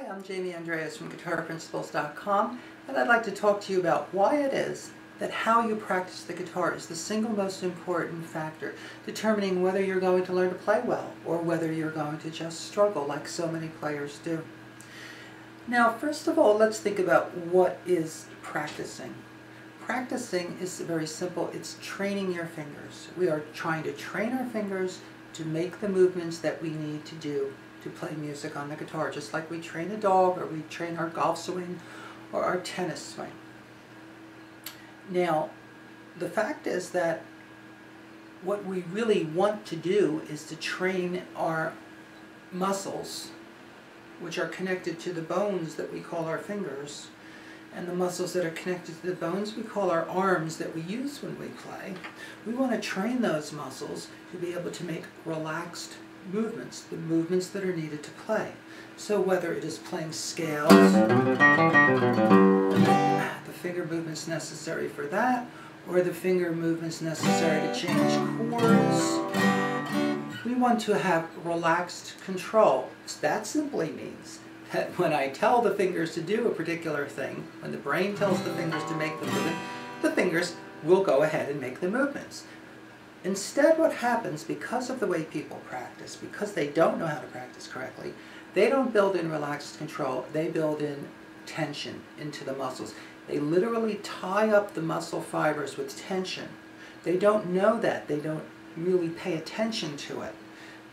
I'm Jamie Andreas from GuitarPrinciples.com, and I'd like to talk to you about why it is that how you practice the guitar is the single most important factor determining whether you're going to learn to play well or whether you're going to just struggle like so many players do. Now, first of all, let's think about what is practicing. Practicing is very simple. It's training your fingers. We are trying to train our fingers to make the movements that we need to do to play music on the guitar, just like we train a dog or we train our golf swing or our tennis swing. Now, the fact is that what we really want to do is to train our muscles, which are connected to the bones that we call our fingers, and the muscles that are connected to the bones we call our arms that we use when we play. We want to train those muscles to be able to make relaxed movements, the movements that are needed to play. So whether it is playing scales, the finger movements necessary for that, or the finger movements necessary to change chords, we want to have relaxed control. That simply means that when I tell the fingers to do a particular thing, when the brain tells the fingers to make the movement, the fingers will go ahead and make the movements. Instead, what happens, because of the way people practice, because they don't know how to practice correctly, they don't build in relaxed control, they build in tension into the muscles. They literally tie up the muscle fibers with tension. They don't know that, they don't really pay attention to it.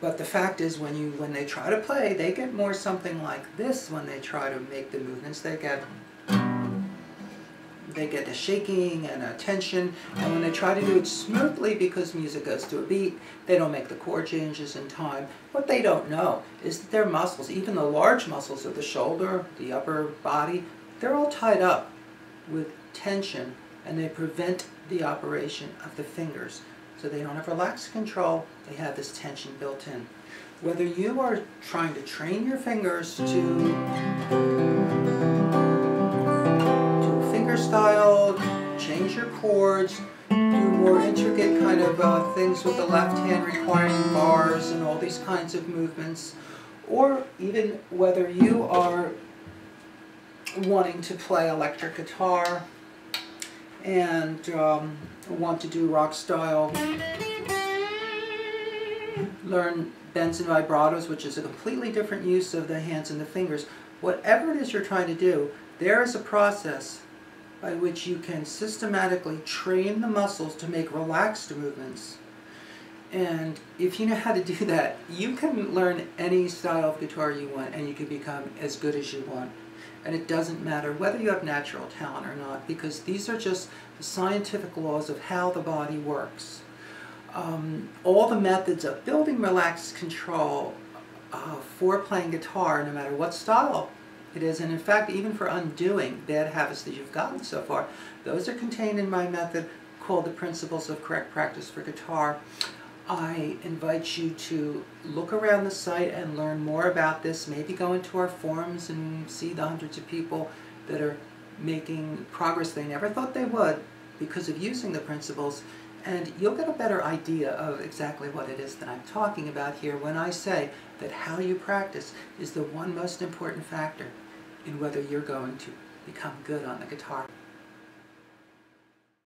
But the fact is, when they try to play, they get more something like this when they try to make the movements. They get a shaking and a tension, and when they try to do it smoothly, because music goes to a beat, they don't make the chord changes in time. What they don't know is that their muscles, even the large muscles of the shoulder, the upper body, they're all tied up with tension, and they prevent the operation of the fingers. So they don't have relaxed control, they have this tension built in. Whether you are trying to train your fingers to finger style, change your chords, do more intricate kind of things with the left hand requiring bars and all these kinds of movements, or even whether you are wanting to play electric guitar and want to do rock style, learn bends and vibratos, which is a completely different use of the hands and the fingers. Whatever it is you're trying to do, there is a process by which you can systematically train the muscles to make relaxed movements. And if you know how to do that, you can learn any style of guitar you want, and you can become as good as you want. And it doesn't matter whether you have natural talent or not, because these are just the scientific laws of how the body works. All the methods of building relaxed control for playing guitar, no matter what style it is, and in fact even for undoing bad habits that you've gotten so far, those are contained in my method called the Principles of Correct Practice for Guitar. I invite you to look around the site and learn more about this. Maybe go into our forums and see the hundreds of people that are making progress they never thought they would because of using the principles, and you'll get a better idea of exactly what it is that I'm talking about here when I say that how you practice is the one most important factor in whether you're going to become good on the guitar.